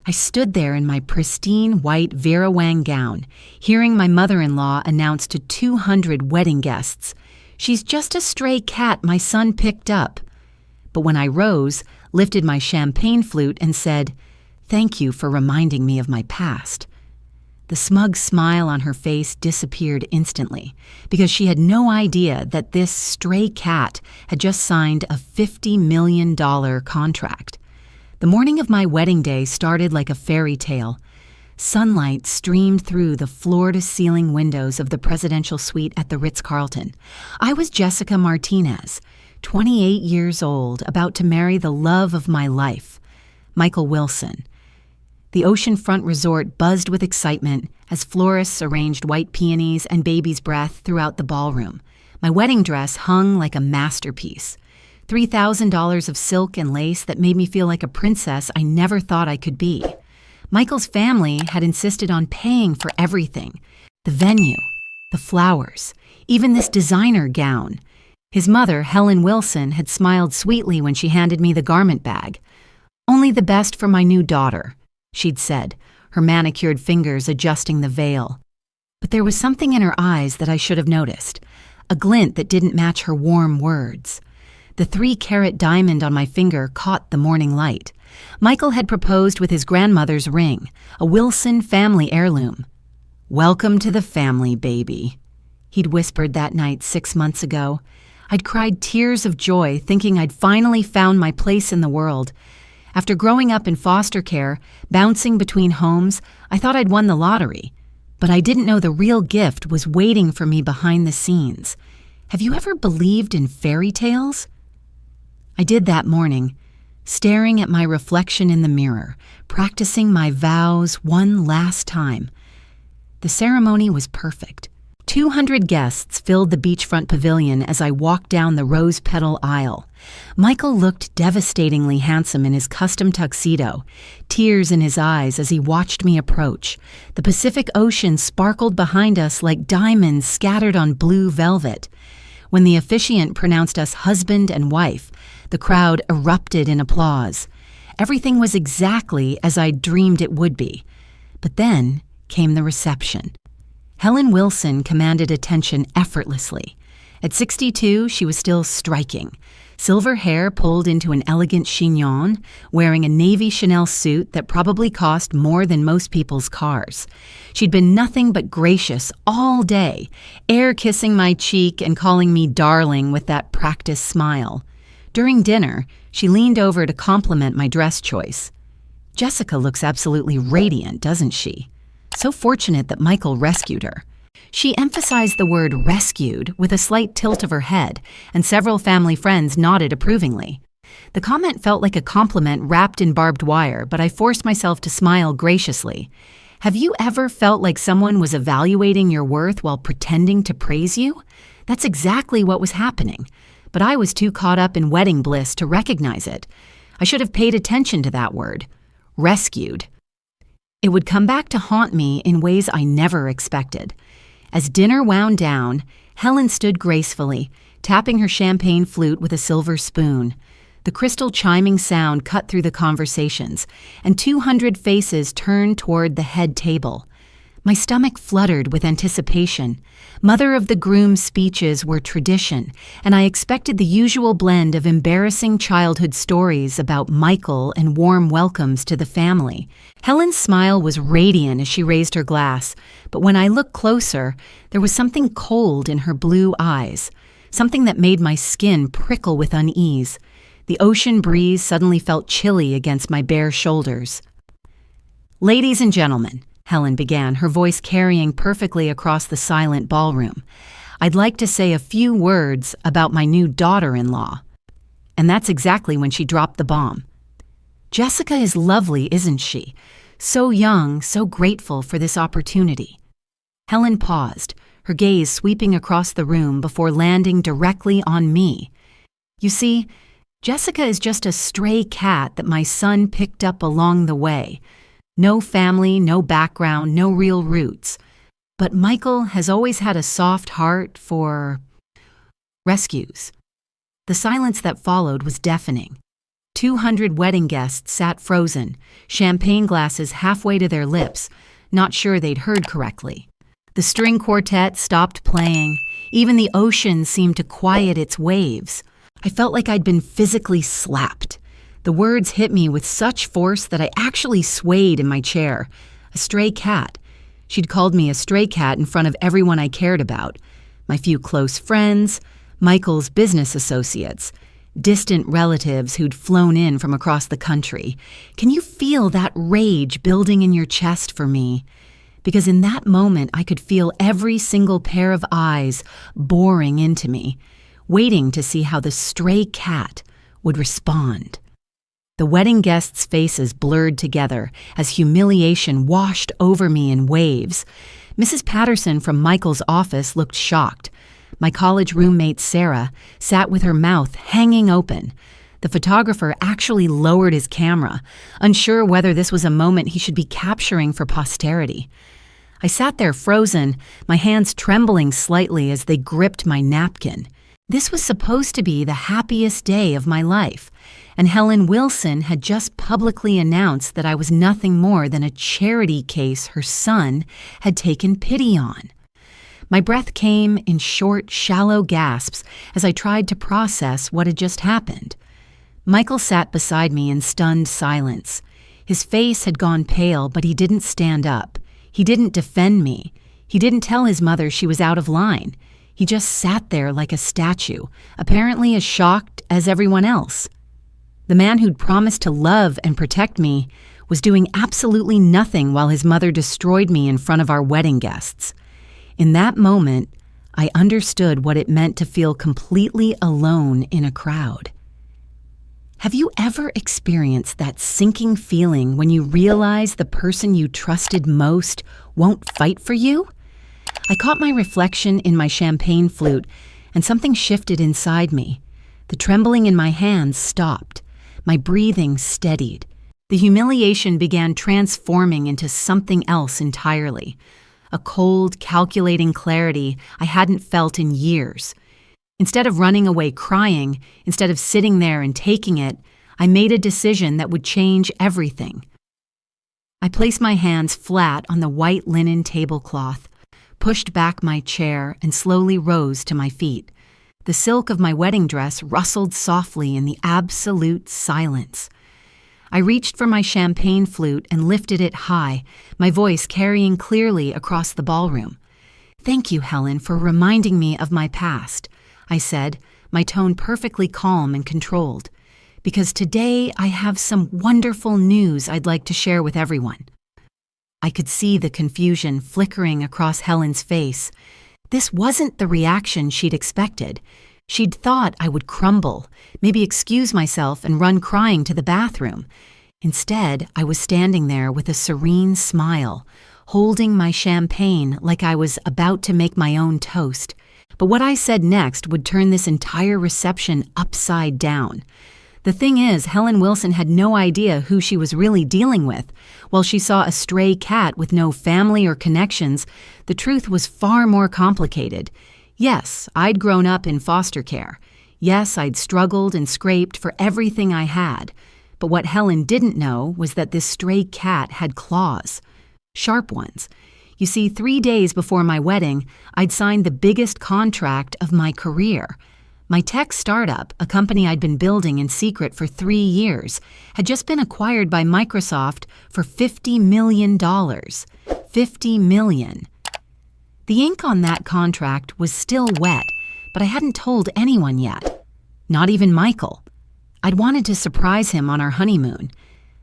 I stood there in my pristine white Vera Wang gown, hearing my mother-in-law announce to 200 wedding guests, "She's just a stray cat my son picked up." But when I rose, lifted my champagne flute and said, "Thank you for reminding me of my past," the smug smile on her face disappeared instantly because she had no idea that this stray cat had just signed a $50 million contract. The morning of my wedding day started like a fairy tale. Sunlight streamed through the floor-to-ceiling windows of the presidential suite at the Ritz-Carlton. I was Jessica Martinez, 28 years old, about to marry the love of my life, Michael Wilson. The oceanfront resort buzzed with excitement as florists arranged white peonies and baby's breath throughout the ballroom. My wedding dress hung like a masterpiece. $3,000 of silk and lace that made me feel like a princess I never thought I could be. Michael's family had insisted on paying for everything: the venue, the flowers, even this designer gown. His mother, Helen Wilson, had smiled sweetly when she handed me the garment bag. "Only the best for my new daughter," she'd said, her manicured fingers adjusting the veil. But there was something in her eyes that I should have noticed, a glint that didn't match her warm words. The 3-carat diamond on my finger caught the morning light. Michael had proposed with his grandmother's ring, a Wilson family heirloom. "Welcome to the family, baby," he'd whispered that night 6 months ago. I'd cried tears of joy thinking I'd finally found my place in the world. After growing up in foster care, bouncing between homes, I thought I'd won the lottery. But I didn't know the real gift was waiting for me behind the scenes. Have you ever believed in fairy tales? I did that morning, staring at my reflection in the mirror, practicing my vows one last time. The ceremony was perfect. 200 guests filled the beachfront pavilion as I walked down the rose-petal aisle. Michael looked devastatingly handsome in his custom tuxedo, tears in his eyes as he watched me approach. The Pacific Ocean sparkled behind us like diamonds scattered on blue velvet. When the officiant pronounced us husband and wife, the crowd erupted in applause. Everything was exactly as I dreamed it would be. But then came the reception. Helen Wilson commanded attention effortlessly. At 62, she was still striking. Silver hair pulled into an elegant chignon, wearing a navy Chanel suit that probably cost more than most people's cars. She'd been nothing but gracious all day, air-kissing my cheek and calling me darling with that practiced smile. During dinner, she leaned over to compliment my dress choice. "Jessica looks absolutely radiant, doesn't she? So fortunate that Michael rescued her." She emphasized the word rescued with a slight tilt of her head, and several family friends nodded approvingly. The comment felt like a compliment wrapped in barbed wire, but I forced myself to smile graciously. Have you ever felt like someone was evaluating your worth while pretending to praise you? That's exactly what was happening, but I was too caught up in wedding bliss to recognize it. I should have paid attention to that word. Rescued. It would come back to haunt me in ways I never expected. As dinner wound down, Helen stood gracefully, tapping her champagne flute with a silver spoon. The crystal chiming sound cut through the conversations, and 200 faces turned toward the head table. My stomach fluttered with anticipation. Mother of the groom's speeches were tradition, and I expected the usual blend of embarrassing childhood stories about Michael and warm welcomes to the family. Helen's smile was radiant as she raised her glass, but when I looked closer, there was something cold in her blue eyes, something that made my skin prickle with unease. The ocean breeze suddenly felt chilly against my bare shoulders. "Ladies and gentlemen," Helen began, her voice carrying perfectly across the silent ballroom, "I'd like to say a few words about my new daughter-in-law." And that's exactly when she dropped the bomb. "Jessica is lovely, isn't she? So young, so grateful for this opportunity." Helen paused, her gaze sweeping across the room before landing directly on me. "You see, Jessica is just a stray cat that my son picked up along the way. No family, no background, no real roots. But Michael has always had a soft heart for rescues." The silence that followed was deafening. 200 wedding guests sat frozen, champagne glasses halfway to their lips, not sure they'd heard correctly. The string quartet stopped playing. Even the ocean seemed to quiet its waves. I felt like I'd been physically slapped. The words hit me with such force that I actually swayed in my chair. A stray cat. She'd called me a stray cat in front of everyone I cared about. My few close friends, Michael's business associates, distant relatives who'd flown in from across the country. Can you feel that rage building in your chest for me? Because in that moment, I could feel every single pair of eyes boring into me, waiting to see how the stray cat would respond. The wedding guests' faces blurred together as humiliation washed over me in waves. Mrs. Patterson from Michael's office looked shocked. My college roommate, Sarah, sat with her mouth hanging open. The photographer actually lowered his camera, unsure whether this was a moment he should be capturing for posterity. I sat there frozen, my hands trembling slightly as they gripped my napkin. This was supposed to be the happiest day of my life, and Helen Wilson had just publicly announced that I was nothing more than a charity case her son had taken pity on. My breath came in short, shallow gasps as I tried to process what had just happened. Michael sat beside me in stunned silence. His face had gone pale, but he didn't stand up. He didn't defend me. He didn't tell his mother she was out of line. He just sat there like a statue, apparently as shocked as everyone else. The man who'd promised to love and protect me was doing absolutely nothing while his mother destroyed me in front of our wedding guests. In that moment, I understood what it meant to feel completely alone in a crowd. Have you ever experienced that sinking feeling when you realize the person you trusted most won't fight for you? I caught my reflection in my champagne flute, and something shifted inside me. The trembling in my hands stopped. My breathing steadied. The humiliation began transforming into something else entirely. A cold, calculating clarity I hadn't felt in years. Instead of running away crying, instead of sitting there and taking it, I made a decision that would change everything. I placed my hands flat on the white linen tablecloth, pushed back my chair, and slowly rose to my feet. The silk of my wedding dress rustled softly in the absolute silence. I reached for my champagne flute and lifted it high, my voice carrying clearly across the ballroom. "Thank you, Helen, for reminding me of my past," I said, my tone perfectly calm and controlled, "because today I have some wonderful news I'd like to share with everyone." I could see the confusion flickering across Helen's face. This wasn't the reaction she'd expected. She'd thought I would crumble, maybe excuse myself and run crying to the bathroom. Instead, I was standing there with a serene smile, holding my champagne like I was about to make my own toast. But what I said next would turn this entire reception upside down. The thing is, Helen Wilson had no idea who she was really dealing with. While she saw a stray cat with no family or connections, the truth was far more complicated. Yes, I'd grown up in foster care. Yes, I'd struggled and scraped for everything I had. But what Helen didn't know was that this stray cat had claws. Sharp ones. You see, 3 days before my wedding, I'd signed the biggest contract of my career. My tech startup, a company I'd been building in secret for 3 years, had just been acquired by Microsoft for $50 million. $50 million. The ink on that contract was still wet, but I hadn't told anyone yet. Not even Michael. I'd wanted to surprise him on our honeymoon.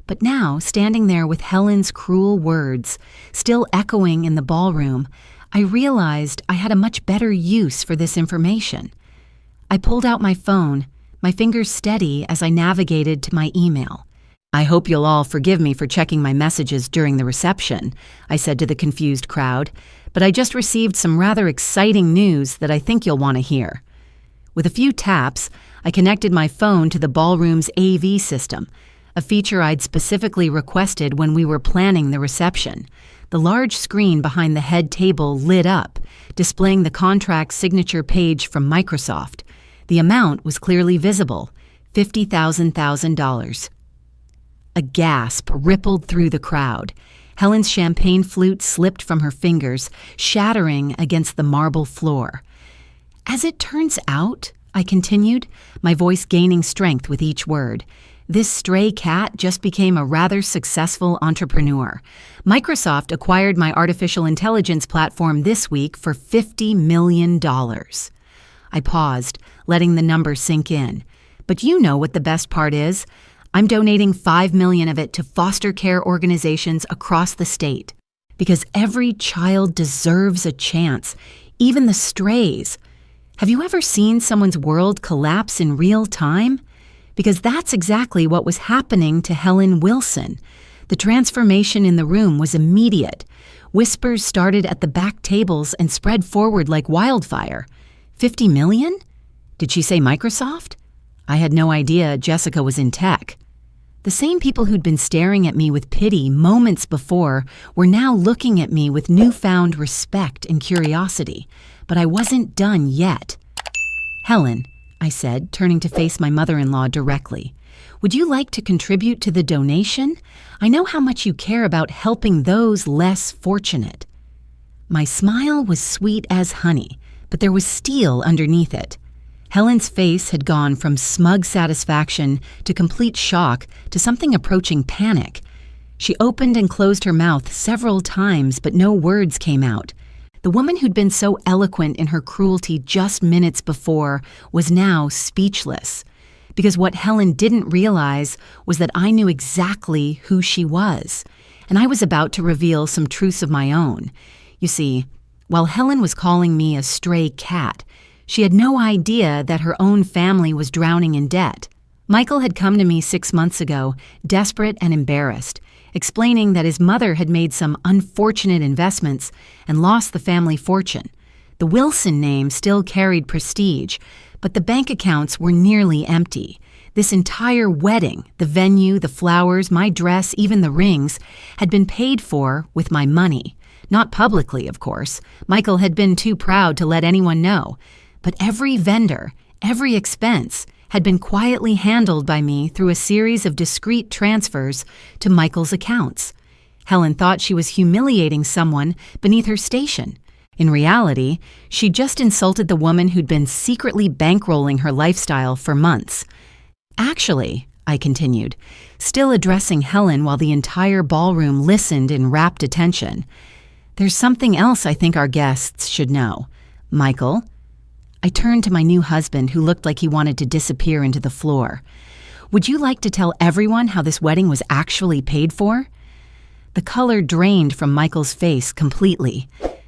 But now, standing there with Helen's cruel words still echoing in the ballroom, I realized I had a much better use for this information. I pulled out my phone, my fingers steady as I navigated to my email. "I hope you'll all forgive me for checking my messages during the reception," I said to the confused crowd, "but I just received some rather exciting news that I think you'll want to hear." With a few taps, I connected my phone to the ballroom's AV system, a feature I'd specifically requested when we were planning the reception. The large screen behind the head table lit up, displaying the contract signature page from Microsoft. The amount was clearly visible, $50,000. A gasp rippled through the crowd. Helen's champagne flute slipped from her fingers, shattering against the marble floor. As it turns out, I continued, my voice gaining strength with each word, this stray cat just became a rather successful entrepreneur. Microsoft acquired my artificial intelligence platform this week for $50 million. I paused, letting the number sink in. But you know what the best part is? I'm donating $5 million of it to foster care organizations across the state. Because every child deserves a chance, even the strays. Have you ever seen someone's world collapse in real time? Because that's exactly what was happening to Helen Wilson. The transformation in the room was immediate. Whispers started at the back tables and spread forward like wildfire. 50 million? Did she say Microsoft? I had no idea Jessica was in tech. The same people who'd been staring at me with pity moments before were now looking at me with newfound respect and curiosity. But I wasn't done yet. Helen, I said, turning to face my mother-in-law directly, would you like to contribute to the donation? I know how much you care about helping those less fortunate. My smile was sweet as honey, but there was steel underneath it. Helen's face had gone from smug satisfaction to complete shock to something approaching panic. She opened and closed her mouth several times, but no words came out. The woman who'd been so eloquent in her cruelty just minutes before was now speechless. Because what Helen didn't realize was that I knew exactly who she was, and I was about to reveal some truths of my own. You see, while Helen was calling me a stray cat, she had no idea that her own family was drowning in debt. Michael had come to me 6 months ago, desperate and embarrassed, explaining that his mother had made some unfortunate investments and lost the family fortune. The Wilson name still carried prestige, but the bank accounts were nearly empty. This entire wedding, the venue, the flowers, my dress, even the rings, had been paid for with my money. Not publicly, of course. Michael had been too proud to let anyone know. But every vendor, every expense, had been quietly handled by me through a series of discreet transfers to Michael's accounts. Helen thought she was humiliating someone beneath her station. In reality, she just insulted the woman who'd been secretly bankrolling her lifestyle for months. Actually, I continued, still addressing Helen while the entire ballroom listened in rapt attention, there's something else I think our guests should know. Michael, I turned to my new husband who looked like he wanted to disappear into the floor. Would you like to tell everyone how this wedding was actually paid for? The color drained from Michael's face completely.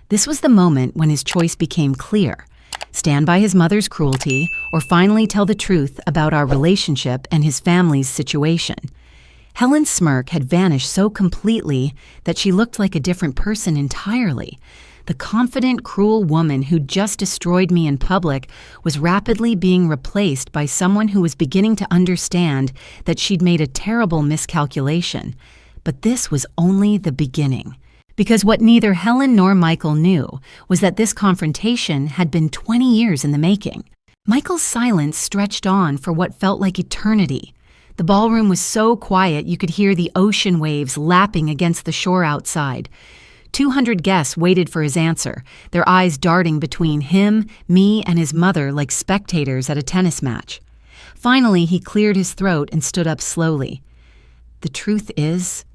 This was the moment when his choice became clear. Stand by his mother's cruelty or finally tell the truth about our relationship and his family's situation. Helen's smirk had vanished so completely that she looked like a different person entirely. The confident, cruel woman who'd just destroyed me in public was rapidly being replaced by someone who was beginning to understand that she'd made a terrible miscalculation. But this was only the beginning. Because what neither Helen nor Michael knew was that this confrontation had been 20 years in the making. Michael's silence stretched on for what felt like eternity. The ballroom was so quiet you could hear the ocean waves lapping against the shore outside. 200 guests waited for his answer, their eyes darting between him, me, and his mother like spectators at a tennis match. Finally, he cleared his throat and stood up slowly. The truth is,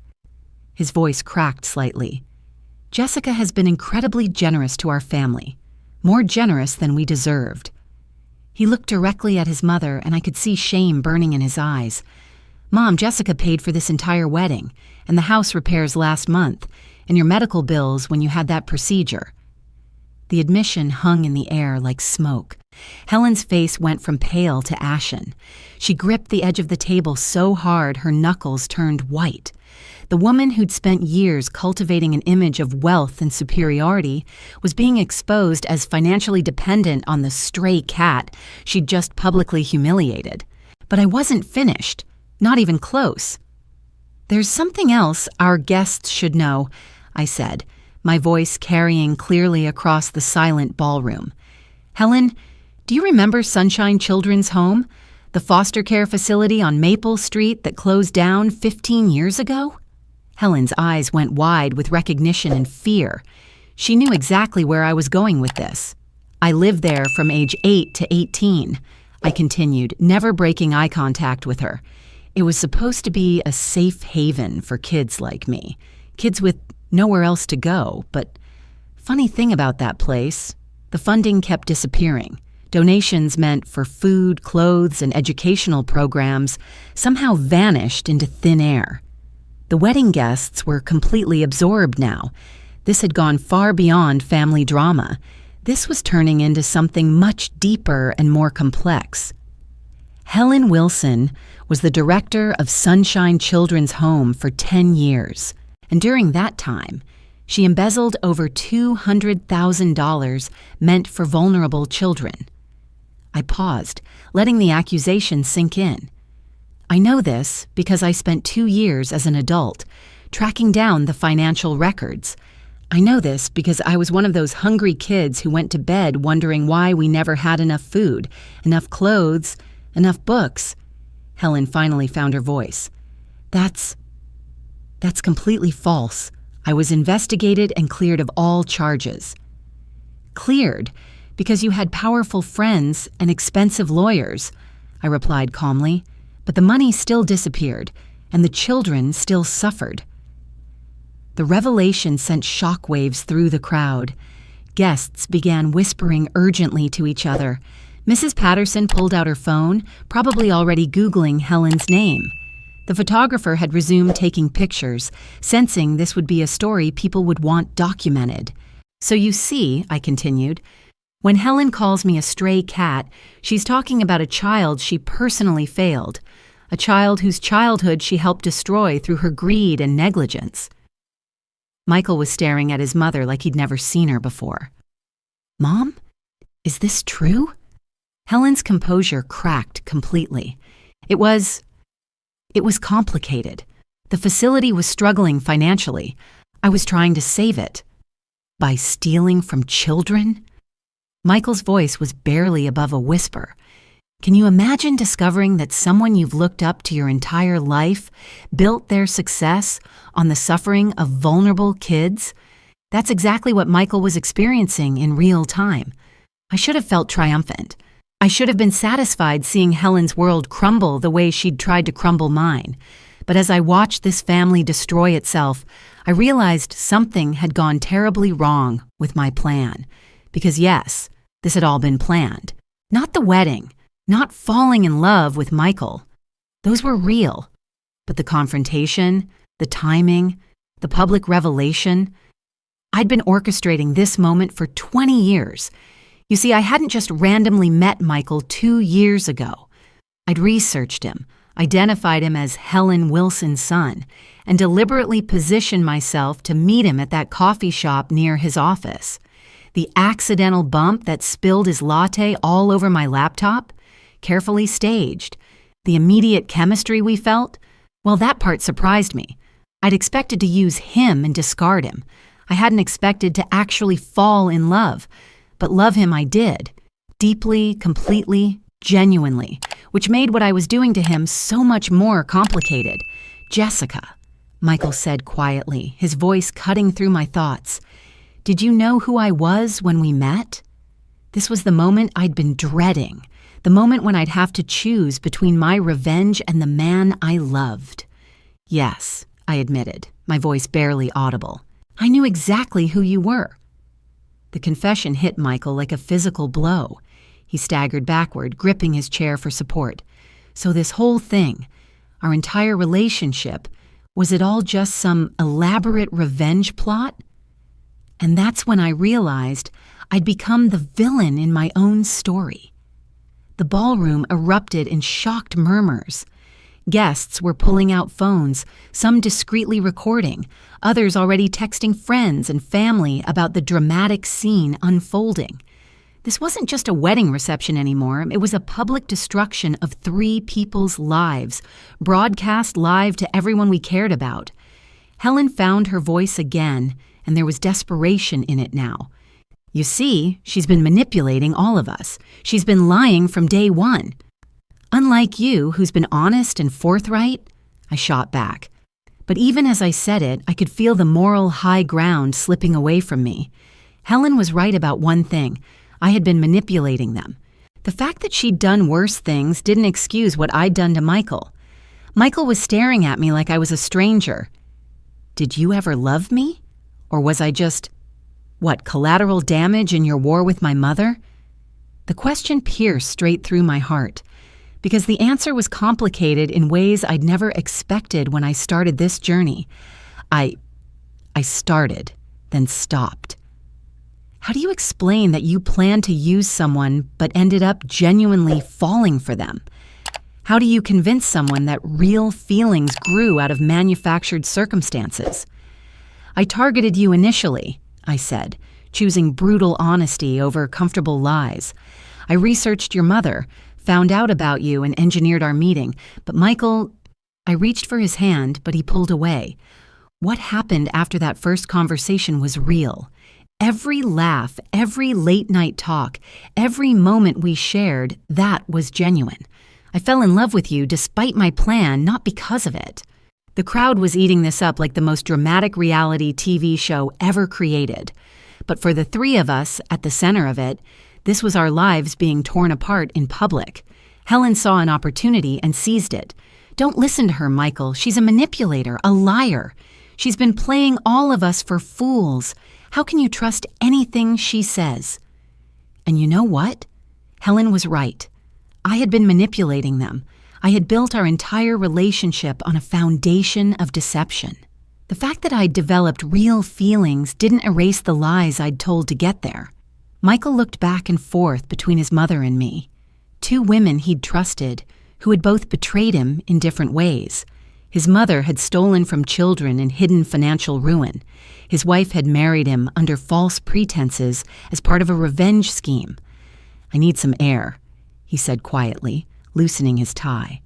his voice cracked slightly, Jessica has been incredibly generous to our family, more generous than we deserved. He looked directly at his mother, and I could see shame burning in his eyes. Mom, Jessica paid for this entire wedding, and the house repairs last month, and your medical bills when you had that procedure. The admission hung in the air like smoke. Helen's face went from pale to ashen. She gripped the edge of the table so hard her knuckles turned white. The woman who'd spent years cultivating an image of wealth and superiority was being exposed as financially dependent on the stray cat she'd just publicly humiliated. But I wasn't finished, not even close. There's something else our guests should know, I said, my voice carrying clearly across the silent ballroom. Helen, do you remember Sunshine Children's Home? The foster care facility on Maple Street that closed down 15 years ago? Helen's eyes went wide with recognition and fear. She knew exactly where I was going with this. I lived there from age 8 to 18. I continued, never breaking eye contact with her. It was supposed to be a safe haven for kids like me, kids with nowhere else to go, but funny thing about that place, the funding kept disappearing. Donations meant for food, clothes, and educational programs somehow vanished into thin air. The wedding guests were completely absorbed now. This had gone far beyond family drama. This was turning into something much deeper and more complex. Helen Wilson was the director of Sunshine Children's Home for 10 years, and during that time, she embezzled over $200,000 meant for vulnerable children. I paused, letting the accusation sink in. I know this because I spent 2 years as an adult, tracking down the financial records. I know this because I was one of those hungry kids who went to bed wondering why we never had enough food, enough clothes, enough books. Helen finally found her voice. That's completely false. I was investigated and cleared of all charges. Cleared? Because you had powerful friends and expensive lawyers, I replied calmly, but the money still disappeared, and the children still suffered. The revelation sent shockwaves through the crowd. Guests began whispering urgently to each other. Mrs. Patterson pulled out her phone, probably already Googling Helen's name. The photographer had resumed taking pictures, sensing this would be a story people would want documented. So you see, I continued, when Helen calls me a stray cat, she's talking about a child she personally failed, a child whose childhood she helped destroy through her greed and negligence. Michael was staring at his mother like he'd never seen her before. Mom, is this true? Helen's composure cracked completely. It was complicated. The facility was struggling financially. I was trying to save it. By stealing from children? Michael's voice was barely above a whisper. Can you imagine discovering that someone you've looked up to your entire life built their success on the suffering of vulnerable kids? That's exactly what Michael was experiencing in real time. I should have felt triumphant. I should have been satisfied seeing Helen's world crumble the way she'd tried to crumble mine. But as I watched this family destroy itself, I realized something had gone terribly wrong with my plan. Because yes, this had all been planned. Not the wedding, not falling in love with Michael. Those were real. But the confrontation, the timing, the public revelation, I'd been orchestrating this moment for 20 years. You see, I hadn't just randomly met Michael 2 years ago. I'd researched him, identified him as Helen Wilson's son, and deliberately positioned myself to meet him at that coffee shop near his office. The accidental bump that spilled his latte all over my laptop? Carefully staged. The immediate chemistry we felt? Well, that part surprised me. I'd expected to use him and discard him. I hadn't expected to actually fall in love. But love him I did. Deeply, completely, genuinely. Which made what I was doing to him so much more complicated. Jessica, Michael said quietly, his voice cutting through my thoughts. Did you know who I was when we met? This was the moment I'd been dreading, the moment when I'd have to choose between my revenge and the man I loved. Yes, I admitted, my voice barely audible. I knew exactly who you were. The confession hit Michael like a physical blow. He staggered backward, gripping his chair for support. So this whole thing, our entire relationship, was it all just some elaborate revenge plot? And that's when I realized I'd become the villain in my own story. The ballroom erupted in shocked murmurs. Guests were pulling out phones, some discreetly recording, others already texting friends and family about the dramatic scene unfolding. This wasn't just a wedding reception anymore. It was a public destruction of 3 people's lives, broadcast live to everyone we cared about. Helen found her voice again, and there was desperation in it now. You see, she's been manipulating all of us. She's been lying from day one. Unlike you, who's been honest and forthright, I shot back. But even as I said it, I could feel the moral high ground slipping away from me. Helen was right about one thing. I had been manipulating them. The fact that she'd done worse things didn't excuse what I'd done to Michael. Michael was staring at me like I was a stranger. Did you ever love me? Or was I just, collateral damage in your war with my mother? The question pierced straight through my heart, because the answer was complicated in ways I'd never expected when I started this journey. I started, then stopped. How do you explain that you planned to use someone but ended up genuinely falling for them? How do you convince someone that real feelings grew out of manufactured circumstances? I targeted you initially, I said, choosing brutal honesty over comfortable lies. I researched your mother, found out about you, and engineered our meeting. But Michael, I reached for his hand, but he pulled away. What happened after that first conversation was real. Every laugh, every late-night talk, every moment we shared, that was genuine. I fell in love with you despite my plan, not because of it. The crowd was eating this up like the most dramatic reality TV show ever created. But for the three of us at the center of it, this was our lives being torn apart in public. Helen saw an opportunity and seized it. Don't listen to her, Michael. She's a manipulator, a liar. She's been playing all of us for fools. How can you trust anything she says? And you know what? Helen was right. I had been manipulating them. I had built our entire relationship on a foundation of deception. The fact that I'd developed real feelings didn't erase the lies I'd told to get there. Michael looked back and forth between his mother and me. Two women he'd trusted, who had both betrayed him in different ways. His mother had stolen from children and hidden financial ruin. His wife had married him under false pretenses as part of a revenge scheme. I need some air, he said quietly, loosening his tie.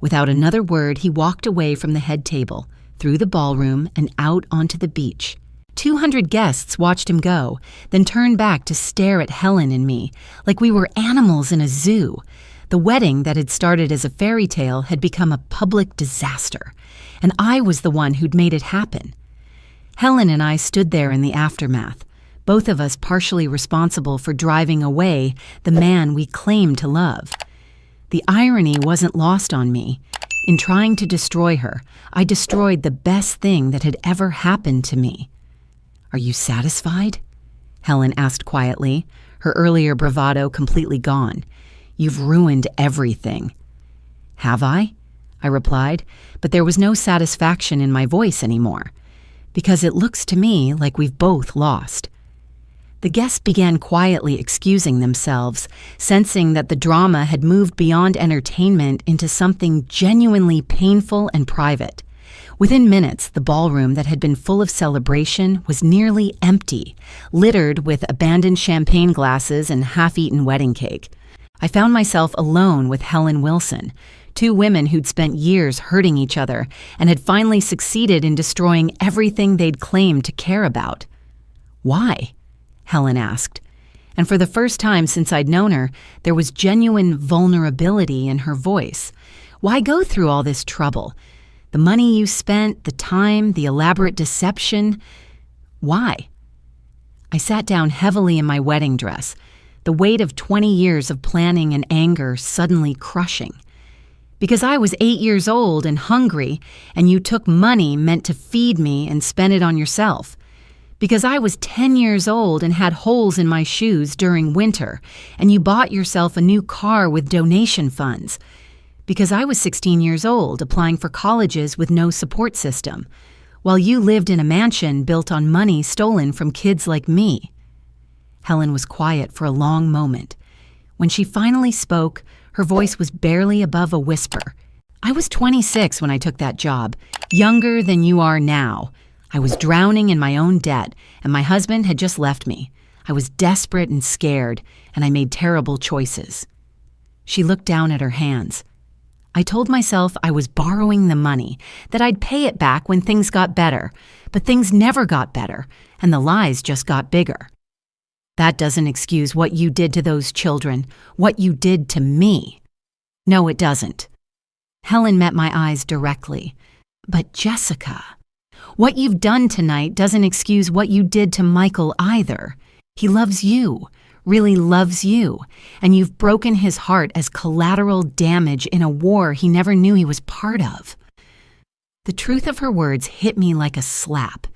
Without another word, he walked away from the head table, through the ballroom, and out onto the beach. 200 guests watched him go, then turned back to stare at Helen and me, like we were animals in a zoo. The wedding that had started as a fairy tale had become a public disaster, and I was the one who'd made it happen. Helen and I stood there in the aftermath, both of us partially responsible for driving away the man we claimed to love. The irony wasn't lost on me. In trying to destroy her, I destroyed the best thing that had ever happened to me. Are you satisfied? Helen asked quietly, her earlier bravado completely gone. You've ruined everything. Have I? I replied, but there was no satisfaction in my voice anymore, because it looks to me like we've both lost. The guests began quietly excusing themselves, sensing that the drama had moved beyond entertainment into something genuinely painful and private. Within minutes, the ballroom that had been full of celebration was nearly empty, littered with abandoned champagne glasses and half-eaten wedding cake. I found myself alone with Helen Wilson, two women who'd spent years hurting each other and had finally succeeded in destroying everything they'd claimed to care about. Why? Helen asked. And for the first time since I'd known her, there was genuine vulnerability in her voice. Why go through all this trouble? The money you spent, the time, the elaborate deception. Why? I sat down heavily in my wedding dress, the weight of 20 years of planning and anger suddenly crushing. Because I was 8 years old and hungry, and you took money meant to feed me and spent it on yourself. Because I was 10 years old and had holes in my shoes during winter, and you bought yourself a new car with donation funds. Because I was 16 years old, applying for colleges with no support system, while you lived in a mansion built on money stolen from kids like me. Helen was quiet for a long moment. When she finally spoke, her voice was barely above a whisper. I was 26 when I took that job, younger than you are now. I was drowning in my own debt, and my husband had just left me. I was desperate and scared, and I made terrible choices. She looked down at her hands. I told myself I was borrowing the money, that I'd pay it back when things got better, but things never got better, and the lies just got bigger. That doesn't excuse what you did to those children, what you did to me. No, it doesn't. Helen met my eyes directly. But Jessica, what you've done tonight doesn't excuse what you did to Michael either. He loves you, really loves you, and you've broken his heart as collateral damage in a war he never knew he was part of. The truth of her words hit me like a slap.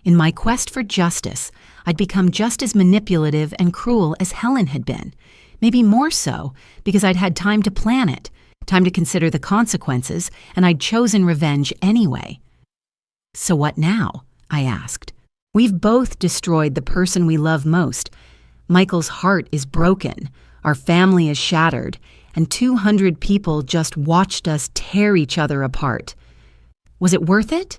In my quest for justice, I'd become just as manipulative and cruel as Helen had been. Maybe more so, because I'd had time to plan it, time to consider the consequences, and I'd chosen revenge anyway. So what now? I asked. We've both destroyed the person we love most. Michael's heart is broken, our family is shattered, and 200 people just watched us tear each other apart. Was it worth it?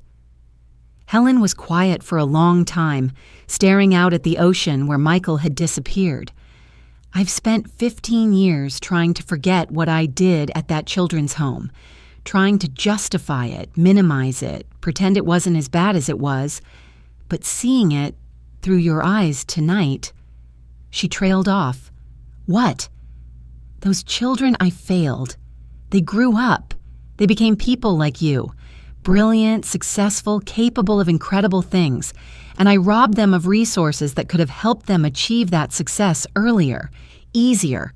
Helen was quiet for a long time, staring out at the ocean where Michael had disappeared. I've spent 15 years trying to forget what I did at that children's home, trying to justify it, minimize it, pretend it wasn't as bad as it was, but seeing it through your eyes tonight. She trailed off. What? Those children I failed. They grew up. They became people like you. Brilliant, successful, capable of incredible things, and I robbed them of resources that could have helped them achieve that success earlier, easier.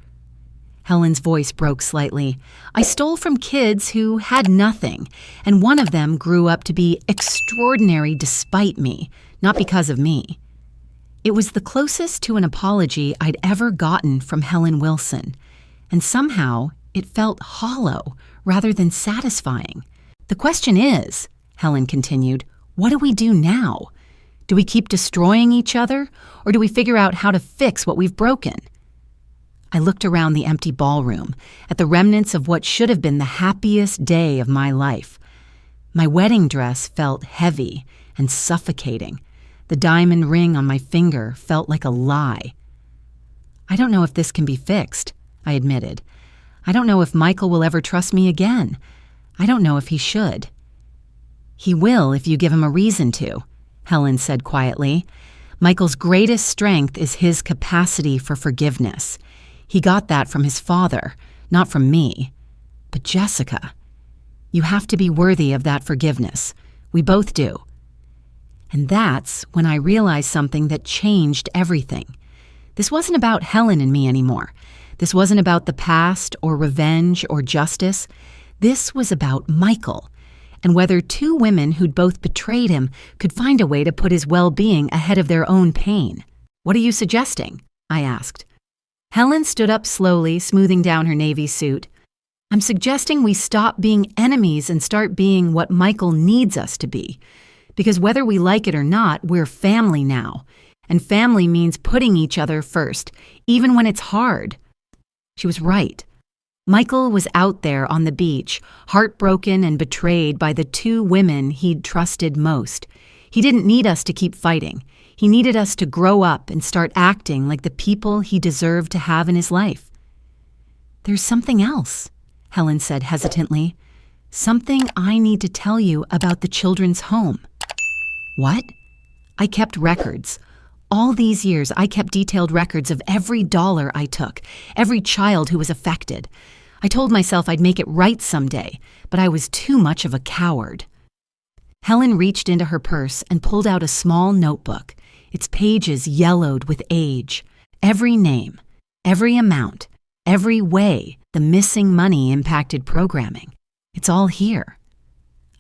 Helen's voice broke slightly. I stole from kids who had nothing, and one of them grew up to be extraordinary despite me, not because of me. It was the closest to an apology I'd ever gotten from Helen Wilson, and somehow it felt hollow rather than satisfying. The question is, Helen continued, what do we do now? Do we keep destroying each other, or do we figure out how to fix what we've broken? I looked around the empty ballroom, at the remnants of what should have been the happiest day of my life. My wedding dress felt heavy and suffocating. The diamond ring on my finger felt like a lie. I don't know if this can be fixed, I admitted. I don't know if Michael will ever trust me again. I don't know if he should. He will if you give him a reason to, Helen said quietly. Michael's greatest strength is his capacity for forgiveness. He got that from his father, not from me. But Jessica, you have to be worthy of that forgiveness. We both do. And that's when I realized something that changed everything. This wasn't about Helen and me anymore. This wasn't about the past or revenge or justice. This was about Michael, and whether two women who'd both betrayed him could find a way to put his well-being ahead of their own pain. What are you suggesting? I asked. Helen stood up slowly, smoothing down her navy suit. I'm suggesting we stop being enemies and start being what Michael needs us to be. Because whether we like it or not, we're family now. And family means putting each other first, even when it's hard. She was right. Michael was out there on the beach, heartbroken and betrayed by the two women he'd trusted most. He didn't need us to keep fighting. He needed us to grow up and start acting like the people he deserved to have in his life. There's something else, Helen said hesitantly. Something I need to tell you about the children's home. What? I kept records. All these years, I kept detailed records of every dollar I took, every child who was affected. I told myself I'd make it right someday, but I was too much of a coward. Helen reached into her purse and pulled out a small notebook, its pages yellowed with age. Every name, every amount, every way the missing money impacted programming. It's all here.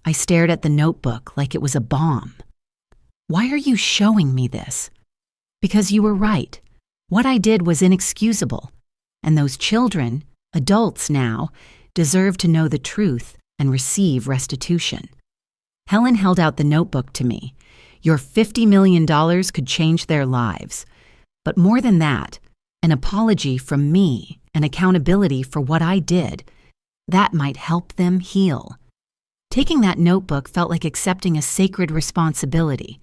I stared at the notebook like it was a bomb. Why are you showing me this? Because you were right. What I did was inexcusable. And those children, adults now, deserve to know the truth and receive restitution. Helen held out the notebook to me. Your $50 million could change their lives. But more than that, an apology from me and accountability for what I did, that might help them heal. Taking that notebook felt like accepting a sacred responsibility.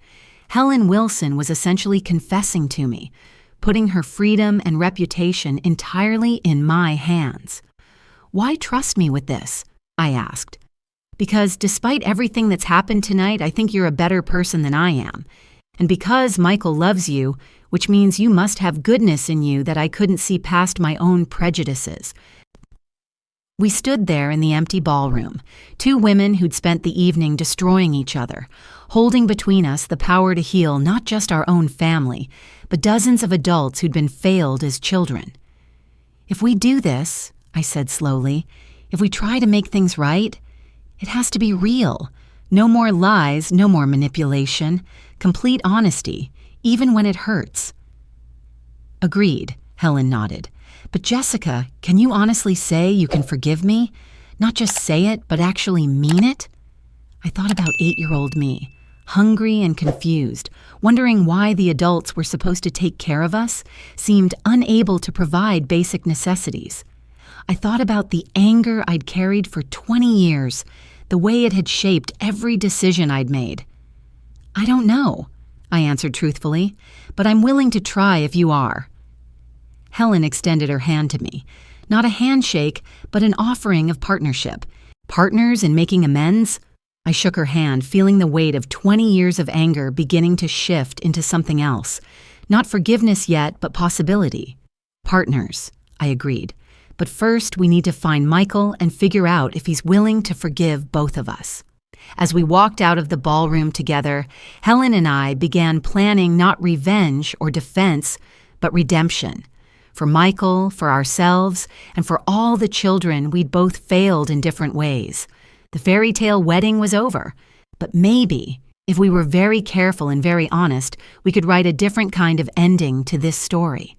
Helen Wilson was essentially confessing to me, putting her freedom and reputation entirely in my hands. Why trust me with this? I asked. Because despite everything that's happened tonight, I think you're a better person than I am. And because Michael loves you, which means you must have goodness in you that I couldn't see past my own prejudices. We stood there in the empty ballroom, two women who'd spent the evening destroying each other, holding between us the power to heal not just our own family, but dozens of adults who'd been failed as children. If we do this, I said slowly, if we try to make things right, it has to be real. No more lies, no more manipulation, complete honesty, even when it hurts. Agreed, Helen nodded. But Jessica, can you honestly say you can forgive me? Not just say it, but actually mean it? I thought about 8-year-old me, hungry and confused, wondering why the adults were supposed to take care of us seemed unable to provide basic necessities. I thought about the anger I'd carried for 20 years, the way it had shaped every decision I'd made. I don't know, I answered truthfully, but I'm willing to try if you are. Helen extended her hand to me, not a handshake, but an offering of partnership. Partners in making amends? I shook her hand, feeling the weight of 20 years of anger beginning to shift into something else. Not forgiveness yet, but possibility. Partners, I agreed. But first, we need to find Michael and figure out if he's willing to forgive both of us. As we walked out of the ballroom together, Helen and I began planning not revenge or defense, but redemption. For Michael, for ourselves, and for all the children we'd both failed in different ways. The fairy tale wedding was over, but maybe, if we were very careful and very honest, we could write a different kind of ending to this story.